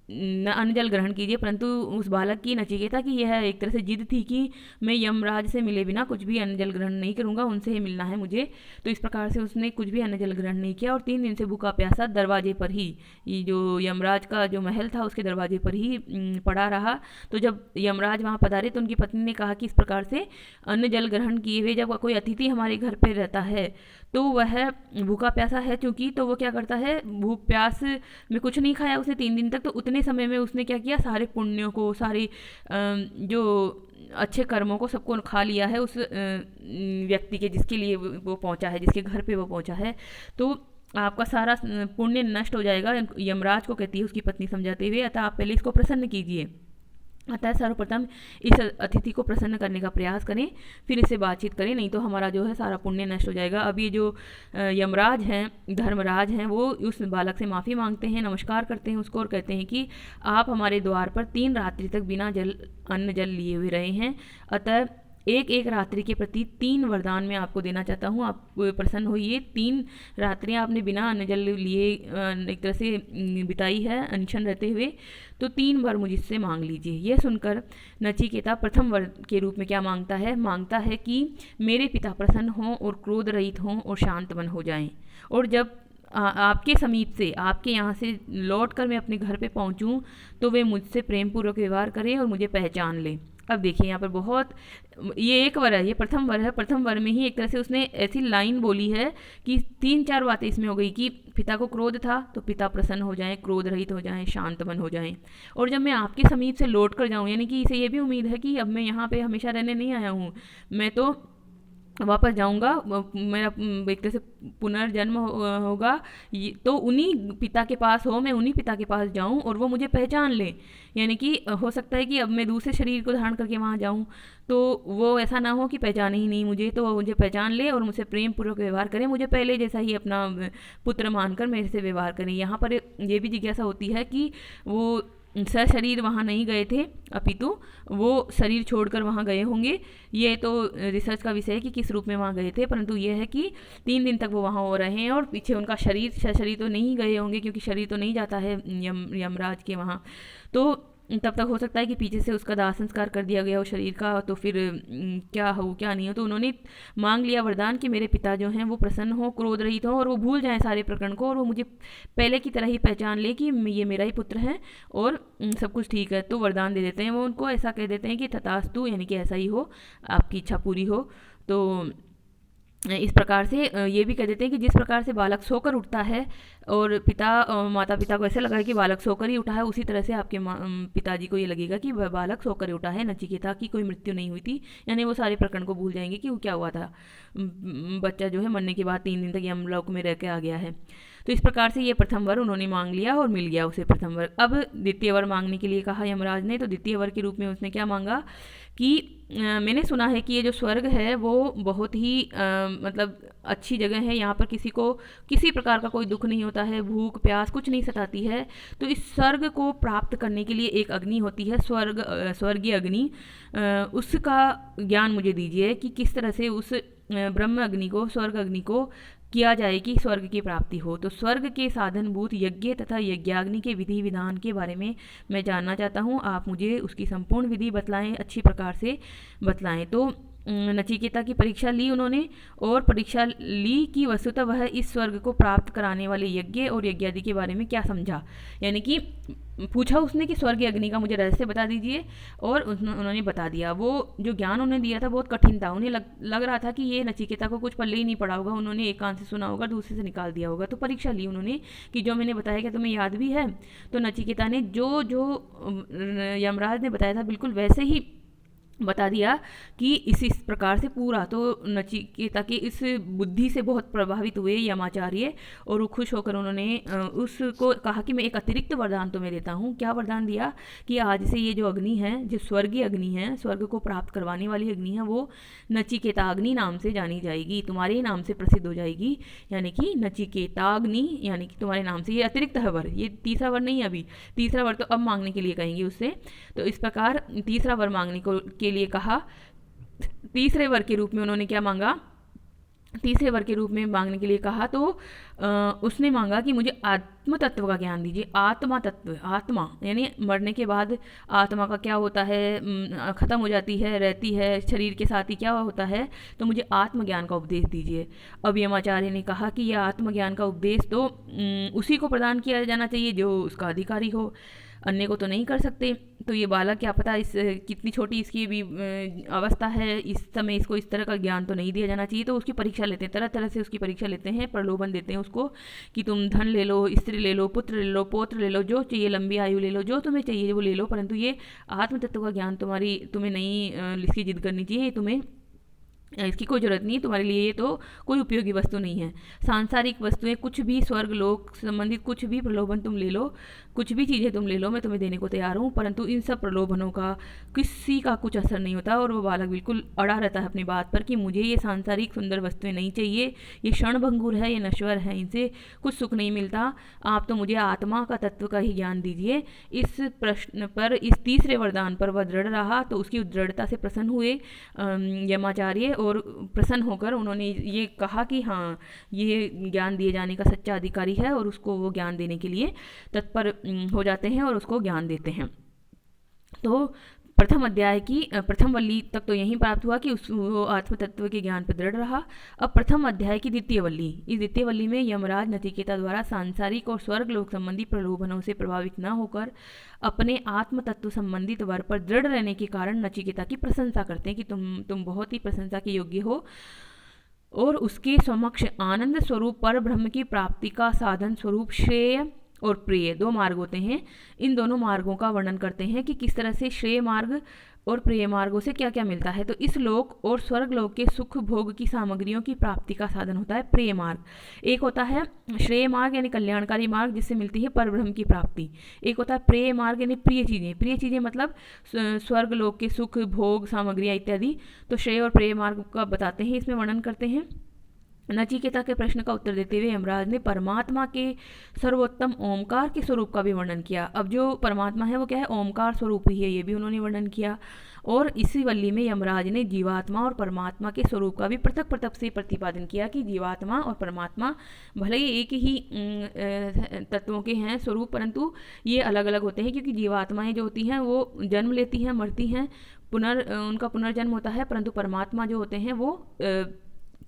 अन्न जल ग्रहण कीजिए, परंतु उस बालक की, नचिकेता की, यह एक तरह से जिद थी कि मैं यमराज से मिले बिना कुछ भी अन्न जल ग्रहण नहीं करूंगा, उनसे ही मिलना है मुझे। तो इस प्रकार से उसने कुछ भी अन्न जल ग्रहण नहीं किया और 3 दिन से भूखा प्यासा दरवाजे पर ही, ये जो यमराज का जो महल था उसके दरवाजे पर ही पड़ा रहा। तो जब यमराज वहाँ पधारे तो उनकी पत्नी ने कहा कि इस प्रकार से अन्न जल ग्रहण किए हुए जब कोई अतिथि हमारे घर पर रहता है तो वह भूखा प्यासा है चूंकि, तो वो क्या करता है, भूख प्यास में कुछ नहीं खाया उसने 3 दिन तक, तो उतने समय में उसने क्या किया, सारे पुण्यों को, सारे जो अच्छे कर्मों को सबको खा लिया है उस व्यक्ति के जिसके लिए वो पहुंचा है, जिसके घर पे वो पहुंचा है। तो आपका सारा पुण्य नष्ट हो जाएगा, यमराज को कहती है उसकी पत्नी समझाते हुए, अतः आप पहले इसको प्रसन्न कीजिए। अतः सर्वप्रथम इस अतिथि को प्रसन्न करने का प्रयास करें, फिर इससे बातचीत करें, नहीं तो हमारा जो है सारा पुण्य नष्ट हो जाएगा। अब ये जो यमराज हैं, धर्मराज हैं, वो उस बालक से माफ़ी मांगते हैं, नमस्कार करते हैं उसको और कहते हैं कि आप हमारे द्वार पर 3 रात्रि तक बिना अन्न जल लिए हुए रहे हैं, अतः एक एक रात्रि के प्रति 3 वरदान मैं आपको देना चाहता हूँ, आप प्रसन्न होइए। 3 रात्रियाँ आपने बिना अन्न जल लिए एक तरह से बिताई है अनशन रहते हुए, तो 3 वर मुझसे मांग लीजिए। यह सुनकर नचिकेता प्रथम वर के रूप में क्या मांगता है कि मेरे पिता प्रसन्न हों और क्रोध रहित हों और शांत मन हो जाएं, और जब आपके समीप से, आपके यहाँ से लौट कर मैं अपने घर पे पहुँचूँ तो वे मुझसे प्रेम पूर्वक व्यवहार करें और मुझे पहचान लें। अब देखिए यहाँ पर बहुत, ये एक वर है, ये प्रथम वर है, प्रथम वर में ही एक तरह से उसने ऐसी लाइन बोली है कि 3-4 बातें इसमें हो गई कि पिता को क्रोध था तो पिता प्रसन्न हो जाएं, क्रोध रहित हो जाएं, शांत मन हो जाएं, और जब मैं आपके समीप से लौट कर जाऊँ, यानी कि इसे ये भी उम्मीद है कि अब मैं यहाँ पे हमेशा रहने नहीं आया हूँ, मैं तो वापस जाऊंगा, मेरा एक तरह से पुनर्जन्म होगा, तो उन्हीं पिता के पास हो, मैं उन्हीं पिता के पास जाऊं और वो मुझे पहचान ले। यानी कि हो सकता है कि अब मैं दूसरे शरीर को धारण करके वहाँ जाऊं तो वो ऐसा ना हो कि पहचाने ही नहीं मुझे, तो वो मुझे पहचान ले और मुझसे प्रेम पूर्वक व्यवहार करें, मुझे पहले जैसा ही अपना पुत्र मानकर मेरे से व्यवहार करें। यहाँ पर ये भी जिज्ञासा होती है कि वो सशरीर वहाँ नहीं गए थे, अपितु वो शरीर छोड़कर वहाँ गए होंगे। ये तो रिसर्च का विषय है कि किस रूप में वहाँ गए थे, परंतु यह है कि 3 दिन तक वो वहाँ हो रहे हैं और पीछे उनका शरीर तो नहीं गए होंगे, क्योंकि शरीर तो नहीं जाता है यमराज के वहाँ, तो तब तक हो सकता है कि पीछे से उसका दाह संस्कार कर दिया गया हो शरीर का, तो फिर क्या हो क्या नहीं हो। तो उन्होंने मांग लिया वरदान कि मेरे पिता जो हैं वो प्रसन्न हो, क्रोध रहित हो और वो भूल जाएं सारे प्रकरण को और वो मुझे पहले की तरह ही पहचान ले कि ये मेरा ही पुत्र है और सब कुछ ठीक है। तो वरदान दे देते हैं वो उनको, ऐसा कह देते हैं कि तथास्तु, यानी कि ऐसा ही हो, आपकी इच्छा पूरी हो। तो इस प्रकार से ये भी कह देते हैं कि जिस प्रकार से बालक सोकर उठता है और माता पिता को ऐसे लगा कि बालक सोकर ही उठा है, उसी तरह से आपके पिताजी को ये लगेगा कि बालक सोकर ही उठा है, नचिकेता की कोई मृत्यु नहीं हुई थी, यानी वो सारे प्रकरण को भूल जाएंगे कि वो क्या हुआ था, बच्चा जो है मरने के बाद 3 दिन तक यमलोक में रह के आ गया है। तो इस प्रकार से ये प्रथम वर उन्होंने मांग लिया और मिल गया उसे प्रथम वर। अब द्वितीय वर मांगने के लिए कहा यमराज ने, तो द्वितीय वर के रूप में उसने क्या मांगा कि मैंने सुना है कि ये जो स्वर्ग है वो बहुत ही मतलब अच्छी जगह है, यहाँ पर किसी को किसी प्रकार का कोई दुख नहीं होता है, भूख प्यास कुछ नहीं सताती है। तो इस स्वर्ग को प्राप्त करने के लिए एक अग्नि होती है, स्वर्गीय अग्नि, उसका ज्ञान मुझे दीजिए कि किस तरह से उस ब्रह्म अग्नि को, स्वर्ग अग्नि को किया जाए कि स्वर्ग की प्राप्ति हो। तो स्वर्ग के साधनभूत यज्ञ तथा यज्ञाग्नि के विधि विधान के बारे में मैं जानना चाहता हूँ, आप मुझे उसकी संपूर्ण विधि बतलाएं, अच्छी प्रकार से बतलाएं। तो नचिकेता की परीक्षा ली उन्होंने, और परीक्षा ली कि वस्तुतः वह इस स्वर्ग को प्राप्त कराने वाले यज्ञ और यज्ञादि के बारे में क्या समझा। यानी कि पूछा उसने कि स्वर्ग अग्नि का मुझे रहस्य बता दीजिए, और उन्होंने बता दिया। वो जो ज्ञान उन्होंने दिया था बहुत कठिन था, उन्हें लग रहा था कि ये नचिकेता को कुछ पल्ले ही नहीं पड़ा होगा, उन्होंने एक कान से सुना होगा, दूसरे से निकाल दिया होगा। तो परीक्षा ली उन्होंने कि जो मैंने बताया क्या तुम्हें याद भी है। तो नचिकेता ने जो जो यमराज ने बताया था बिल्कुल वैसे ही बता दिया कि इस प्रकार से पूरा। तो नचिकेता की इस बुद्धि से बहुत प्रभावित हुए यमाचार्य, और वो खुश होकर उन्होंने उसको कहा कि मैं एक अतिरिक्त वरदान तुम्हें देता हूँ। क्या वरदान दिया कि आज से ये जो अग्नि है, जो स्वर्गीय अग्नि है, स्वर्ग को प्राप्त करवाने वाली अग्नि है, वो नचिकेताग्नि नाम से जानी जाएगी, तुम्हारे नाम से प्रसिद्ध हो जाएगी। यानी कि नचिकेताग्नि, यानी कि तुम्हारे नाम से। ये अतिरिक्त है वर, ये तीसरा वर नहीं है अभी, तीसरा वर तो अब मांगने के लिए कहेंगे उससे। तो इस प्रकार तीसरा वर मांगने के लिए कहा। तीसरे वर के रूप में उन्होंने क्या मांगा, तीसरे वर के रूप में मांगने के लिए कहा। तो उसने मांगा कि मुझे आत्म तत्व का ज्ञान दीजिए। आत्मा तत्व, आत्मा यानी मरने के बाद आत्मा का क्या होता है, ख़त्म हो जाती है, रहती है शरीर के साथ ही, क्या होता है। तो मुझे आत्मज्ञान का उपदेश दीजिए। अब यमाचार्य ने कहा कि यह आत्मज्ञान का उपदेश तो उसी को प्रदान किया जाना चाहिए जो उसका अधिकारी हो, अन्य को तो नहीं कर सकते। तो ये बालक क्या पता इस कितनी छोटी इसकी भी अवस्था है, इस समय इसको इस तरह का ज्ञान तो नहीं दिया जाना चाहिए। तो उसकी परीक्षा लेते हैं, तरह तरह से उसकी परीक्षा लेते हैं, प्रलोभन देते हैं उसको कि तुम धन ले लो, स्त्री ले लो, पुत्र ले लो, पौत्र ले लो, जो चाहिए, लंबी आयु ले लो, जो तुम्हें चाहिए वो ले लो, परंतु ये आत्म तत्व का ज्ञान तुम्हें नहीं इसकी जिद करनी चाहिए, तुम्हें इसकी कोई ज़रूरत नहीं है, तुम्हारे लिए ये तो कोई उपयोगी वस्तु नहीं है। सांसारिक वस्तुएं कुछ भी, स्वर्ग लोक संबंधित कुछ भी प्रलोभन तुम ले लो, कुछ भी चीज़ें तुम ले लो, मैं तुम्हें देने को तैयार हूँ, परंतु इन सब प्रलोभनों का किसी का कुछ असर नहीं होता। और वो बालक बिल्कुल अड़ा रहता है अपनी बात पर कि मुझे ये सांसारिक सुंदर वस्तुएं नहीं चाहिए, ये क्षणभंगुर है, ये नश्वर है, इनसे कुछ सुख नहीं मिलता, आप तो मुझे आत्मा का तत्व का ही ज्ञान दीजिए। इस प्रश्न पर, इस तीसरे वरदान पर वह दृढ़ रहा। तो उसकी दृढ़ता से प्रसन्न हुए यमाचार्य, और प्रसन्न होकर उन्होंने ये कहा कि हाँ, ये ज्ञान दिए जाने का सच्चा अधिकारी है, और उसको वो ज्ञान देने के लिए तत्पर हो जाते हैं और उसको ज्ञान देते हैं। तो प्रथम अध्याय की प्रथम वल्ली तक तो यहीं प्राप्त हुआ कि वो आत्म तत्व के ज्ञान पर दृढ़ रहा। अब प्रथम अध्याय की द्वितीय वल्ली, इस द्वितीय वल्ली में यमराज नचिकेता द्वारा सांसारिक और स्वर्ग लोक संबंधी प्रलोभनों से प्रभावित न होकर अपने आत्म तत्व संबंधित वर पर दृढ़ रहने के कारण नचिकेता की प्रशंसा करते हैं कि तुम बहुत ही प्रशंसा के योग्य हो, और उसके समक्ष आनंद स्वरूप पर ब्रह्म की प्राप्ति का साधन स्वरूप श्रेय और प्रिय दो मार्ग होते हैं। इन दोनों मार्गों का वर्णन करते हैं कि किस तरह से श्रेय मार्ग और प्रिय मार्गों से क्या क्या मिलता है। तो इस लोक और स्वर्ग लोक के सुख भोग की सामग्रियों की प्राप्ति का साधन होता है प्रिय मार्ग। एक होता है श्रेय मार्ग यानी कल्याणकारी मार्ग, जिससे मिलती है परब्रह्म की प्राप्ति। एक होता है प्रिय मार्ग यानी प्रिय चीज़ें। प्रिय चीज़ें मतलब स्वर्ग लोक के सुख भोग सामग्रियाँ इत्यादि। तो श्रेय और प्रिय मार्ग का बताते हैं, इसमें वर्णन करते हैं। नचिकेता के प्रश्न का उत्तर देते हुए यमराज ने परमात्मा के सर्वोत्तम ओमकार के स्वरूप का भी वर्णन किया। अब जो परमात्मा है वो क्या है, ओमकार स्वरूप ही है, ये भी उन्होंने वर्णन किया। और इसी वल्ली में यमराज ने जीवात्मा और परमात्मा के स्वरूप का भी पृथक पृथक से प्रतिपादन किया कि जीवात्मा और परमात्मा भले ही एक ही तत्वों के हैं स्वरूप, परंतु ये अलग अलग होते हैं, क्योंकि जीवात्माएं जो होती हैं वो जन्म लेती हैं, मरती हैं, उनका पुनर्जन्म होता है, परंतु परमात्मा जो होते हैं वो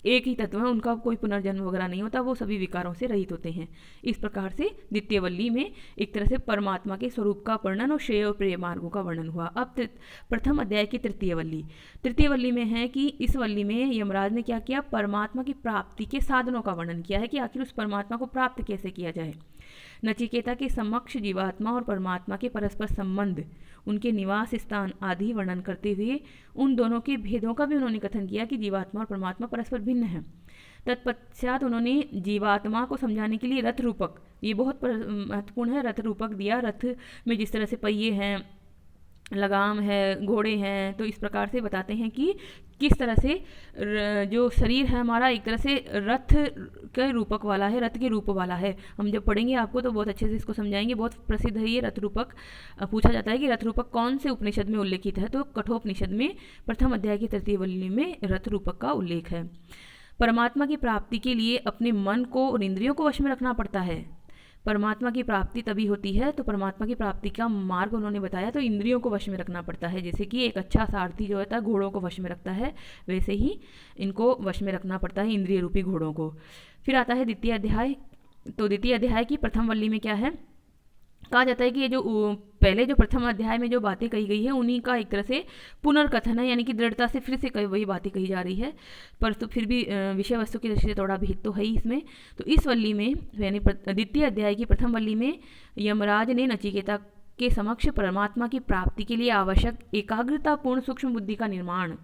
एक ही तत्व है, उनका कोई पुनर्जन्म वगैरह नहीं होता, वो सभी विकारों से रहित होते हैं। इस प्रकार से द्वितीय वल्ली में एक तरह से परमात्मा के स्वरूप का वर्णन और श्रेय और प्रिय मार्गों का वर्णन हुआ। अब प्रथम अध्याय की तृतीय वल्ली, तृतीय वल्ली में है कि इस वल्ली में यमराज ने क्या किया, परमात्मा की प्राप्ति के साधनों का वर्णन किया है कि आखिर उस परमात्मा को प्राप्त कैसे किया जाए। नचिकेता के समक्ष जीवात्मा और परमात्मा के परस्पर संबंध, उनके निवास स्थान आदि वर्णन करते हुए उन दोनों के भेदों का भी उन्होंने कथन किया कि जीवात्मा और परमात्मा परस्पर भिन्न हैं। तत्पश्चात उन्होंने जीवात्मा को समझाने के लिए रथ रूपक, ये बहुत महत्वपूर्ण है, रथ रूपक दिया। रथ में जिस तरह से पहिए हैं, लगाम है, घोड़े हैं, तो इस प्रकार से बताते हैं कि किस तरह से जो शरीर है हमारा एक तरह से रथ के रूपक वाला है, रथ के रूप वाला है। हम जब पढ़ेंगे आपको तो बहुत अच्छे से इसको समझाएंगे, बहुत प्रसिद्ध है ये रथ रूपक। पूछा जाता है कि रथ रूपक कौन से उपनिषद में उल्लेखित है, तो कठोपनिषद में प्रथम अध्याय की तृतीय वल्ली में रथ रूपक का उल्लेख है। परमात्मा की प्राप्ति के लिए अपने मन को और इंद्रियों को वश में रखना पड़ता है। परमात्मा की प्राप्ति तभी होती है, तो परमात्मा की प्राप्ति का मार्ग उन्होंने बताया। तो इंद्रियों को वश में रखना पड़ता है, जैसे कि एक अच्छा सारथी जो होता है घोड़ों को वश में रखता है, वैसे ही इनको वश में रखना पड़ता है, इंद्रिय रूपी घोड़ों को। फिर आता है द्वितीय अध्याय। तो द्वितीय अध्याय की प्रथम वल्ली में क्या है, कहा जाता है कि ये जो पहले जो प्रथम अध्याय में जो बातें कही गई है उन्हीं का एक तरह से पुनर्कथन है, यानी कि दृढ़ता से फिर से वही बातें कही जा रही है, पर तो फिर भी विषय वस्तु की दृष्टि से थोड़ा भेद तो है ही इसमें। तो इस वल्ली में यानी द्वितीय अध्याय की प्रथम वल्ली में यमराज ने नचिकेता के समक्ष परमात्मा की प्राप्ति के लिए आवश्यक एकाग्रतापूर्ण सूक्ष्म बुद्धि का निर्माण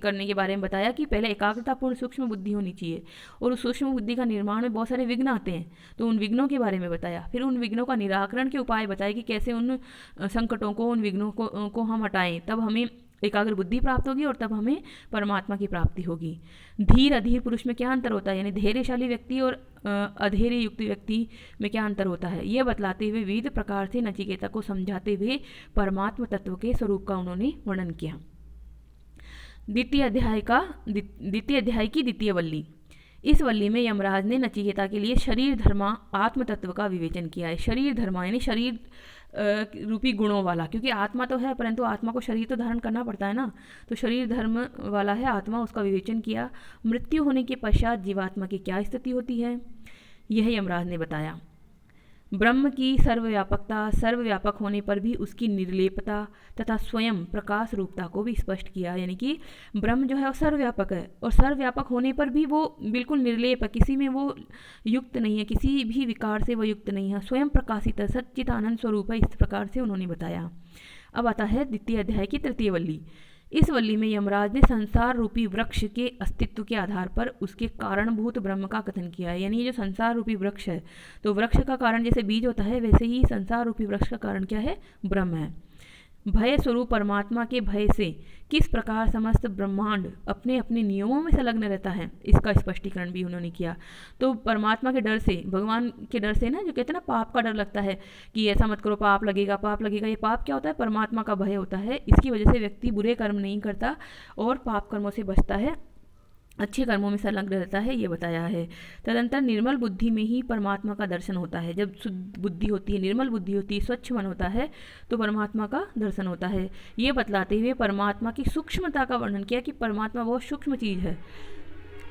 करने के बारे में बताया कि पहले एकाग्रतापूर्ण सूक्ष्म बुद्धि होनी चाहिए, और उस सूक्ष्म बुद्धि का निर्माण में बहुत सारे विघ्न आते हैं, तो उन विघ्नों के बारे में बताया। फिर उन विघ्नों का निराकरण के उपाय बताए कि कैसे उन संकटों को, उन विघ्नों को हम हटाएं, तब हमें एकाग्र बुद्धि प्राप्त होगी और तब हमें परमात्मा की प्राप्ति होगी। धीर अधीर पुरुष में क्या अंतर होता है, यानी धैर्यशाली व्यक्ति और अधैर्य युक्त व्यक्ति में क्या अंतर होता है, यह बतलाते हुए विविध प्रकार से नचिकेता को समझाते हुए परमात्मा तत्व के स्वरूप का उन्होंने वर्णन किया। द्वितीय अध्याय की द्वितीय वल्ली। इस वल्ली में यमराज ने नचिकेता के लिए शरीर धर्मा आत्म तत्व का विवेचन किया है। शरीर धर्मा यानी शरीर रूपी गुणों वाला, क्योंकि आत्मा तो है परंतु आत्मा को शरीर तो धारण करना पड़ता है ना, तो शरीर धर्म वाला है आत्मा, उसका विवेचन किया। मृत्यु होने के पश्चात जीवात्मा की क्या स्थिति होती है, यह यमराज ने बताया। ब्रह्म की सर्वव्यापकता, सर्वव्यापक होने पर भी उसकी निर्लेपता तथा स्वयं प्रकाश रूपता को भी स्पष्ट किया, यानी कि ब्रह्म जो है वो सर्वव्यापक है, और सर्वव्यापक होने पर भी वो बिल्कुल निर्लेप है, किसी में वो युक्त नहीं है, किसी भी विकार से वो युक्त नहीं है, स्वयं प्रकाशित है, सच्चिदानंद स्वरूप है, इस प्रकार से उन्होंने बताया। अब आता है द्वितीय अध्याय की तृतीय वल्ली। इस वल्ली में यमराज ने संसार रूपी वृक्ष के अस्तित्व के आधार पर उसके कारणभूत ब्रह्म का कथन किया है, यानी ये जो संसार रूपी वृक्ष है, तो वृक्ष का कारण जैसे बीज होता है वैसे ही संसार रूपी वृक्ष का कारण क्या है, ब्रह्म है। भय स्वरूप परमात्मा के भय से किस प्रकार समस्त ब्रह्मांड अपने अपने नियमों में संलग्न रहता है, इसका स्पष्टीकरण भी उन्होंने किया। तो परमात्मा के डर से, भगवान के डर से ना, जो कहते हैं ना पाप का डर लगता है कि ऐसा मत करो पाप लगेगा पाप लगेगा, ये पाप क्या होता है, परमात्मा का भय होता है। इसकी वजह से व्यक्ति बुरे कर्म नहीं करता और पाप कर्मों से बचता है, अच्छे कर्मों में संलग्न रहता है, ये बताया है। तदंतर निर्मल बुद्धि में ही परमात्मा का दर्शन होता है। जब शुद्ध बुद्धि होती है, निर्मल बुद्धि होती है, स्वच्छ मन होता है, तो परमात्मा का दर्शन होता है। ये बतलाते हुए परमात्मा की सूक्ष्मता का वर्णन किया कि परमात्मा बहुत सूक्ष्म चीज़ है।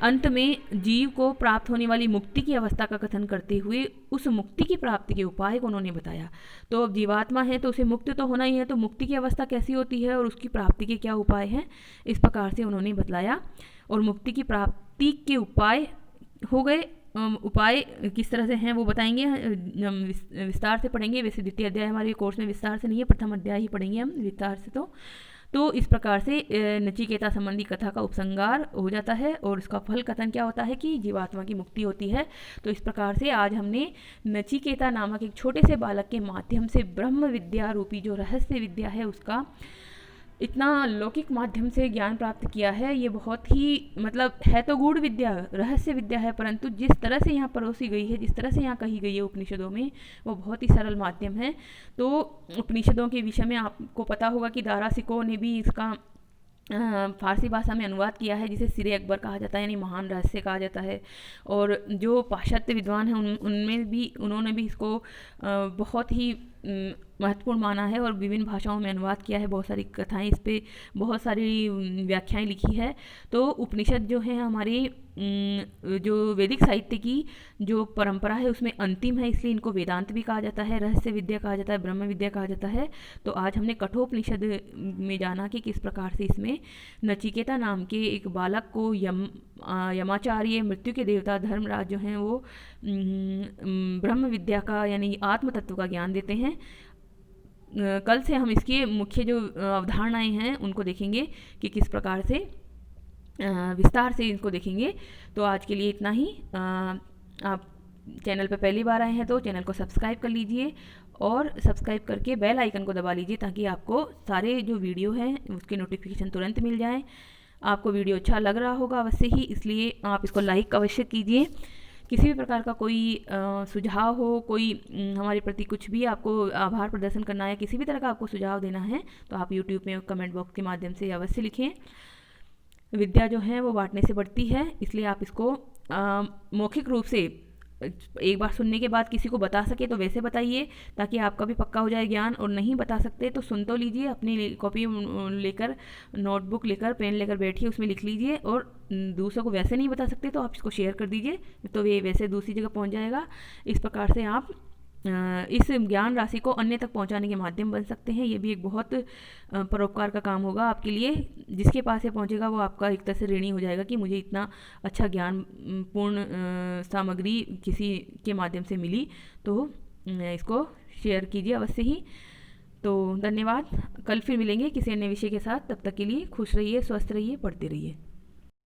अंत में जीव को प्राप्त होने वाली मुक्ति की अवस्था का कथन करते हुए उस मुक्ति की प्राप्ति के उपाय को उन्होंने बताया। तो अब जीवात्मा है तो उसे मुक्त तो होना ही है, तो मुक्ति की अवस्था कैसी होती है और उसकी प्राप्ति के क्या उपाय हैं, इस प्रकार से उन्होंने बतलाया। और मुक्ति की प्राप्ति के उपाय हो गए, उपाय किस तरह से हैं वो बताएंगे, हम विस्तार से पढ़ेंगे। वैसे द्वितीय अध्याय हमारे कोर्स में विस्तार से नहीं है, प्रथम अध्याय ही पढ़ेंगे हम विस्तार से। तो इस प्रकार से नचिकेता संबंधी कथा का उपसंहार हो जाता है और उसका फल कथन क्या होता है कि जीवात्मा की मुक्ति होती है। तो इस प्रकार से आज हमने नचिकेता नामक एक छोटे से बालक के माध्यम से ब्रह्म विद्या रूपी जो रहस्य विद्या है उसका इतना लौकिक माध्यम से ज्ञान प्राप्त किया है। ये बहुत ही मतलब है तो गूढ़ विद्या, रहस्य विद्या है, परंतु जिस तरह से यहाँ परोसी गई है, जिस तरह से यहाँ कही गई है उपनिषदों में, वो बहुत ही सरल माध्यम है। तो उपनिषदों के विषय में आपको पता होगा कि दारा सिकोह ने भी इसका फारसी भाषा में अनुवाद किया है, जिसे सिरे अकबर कहा जाता है, यानी महान रहस्य कहा जाता है। और जो पाश्चात्य विद्वान हैं उनमें भी उन्होंने भी इसको बहुत ही महत्वपूर्ण माना है और विभिन्न भाषाओं में अनुवाद किया है। बहुत सारी कथाएं इस पे, बहुत सारी व्याख्याएं लिखी है। तो उपनिषद जो है हमारी जो वैदिक साहित्य की जो परंपरा है उसमें अंतिम है, इसलिए इनको वेदांत भी कहा जाता है, रहस्य विद्या कहा जाता है, ब्रह्म विद्या कहा जाता है। तो आज हमने कठोपनिषद में जाना कि किस प्रकार से इसमें नचिकेता नाम के एक बालक को यमाचार्य, मृत्यु के देवता धर्मराज जो हैं वो ब्रह्म विद्या का यानी आत्म तत्व का ज्ञान देते हैं। कल से हम इसके मुख्य जो अवधारणाएं हैं उनको देखेंगे कि किस प्रकार से विस्तार से इनको देखेंगे। तो आज के लिए इतना ही। आप चैनल पर पहली बार आए हैं तो चैनल को सब्सक्राइब कर लीजिए और सब्सक्राइब करके बेल आइकन को दबा लीजिए ताकि आपको सारे जो वीडियो हैं उसके नोटिफिकेशन तुरंत मिल जाएं। आपको वीडियो अच्छा लग रहा होगा अवश्य ही, इसलिए आप इसको लाइक अवश्य कीजिए। किसी भी प्रकार का कोई सुझाव हो, कोई हमारे प्रति कुछ भी आपको आभार प्रदर्शन करना है, किसी भी तरह का आपको सुझाव देना है तो आप यूट्यूब में कमेंट बॉक्स के माध्यम से अवश्य लिखें। विद्या जो है वो बांटने से बढ़ती है, इसलिए आप इसको मौखिक रूप से एक बार सुनने के बाद किसी को बता सके तो वैसे बताइए, ताकि आपका भी पक्का हो जाए ज्ञान। और नहीं बता सकते तो सुन तो लीजिए, अपनी कॉपी लेकर, नोटबुक लेकर, पेन लेकर बैठिए, उसमें लिख लीजिए। और दूसरों को वैसे नहीं बता सकते तो आप इसको शेयर कर दीजिए, तो ये वैसे दूसरी जगह पहुंच जाएगा। इस प्रकार से आप इस ज्ञान राशि को अन्य तक पहुंचाने के माध्यम बन सकते हैं। ये भी एक बहुत परोपकार का काम होगा आपके लिए। जिसके पास ये पहुंचेगा वो आपका एक तरह से ऋणी हो जाएगा कि मुझे इतना अच्छा ज्ञान पूर्ण सामग्री किसी के माध्यम से मिली। तो इसको शेयर कीजिए अवश्य ही। तो धन्यवाद। कल फिर मिलेंगे किसी अन्य विषय के साथ। तब तक के लिए खुश रहिए, स्वस्थ रहिए, पढ़ते रहिए।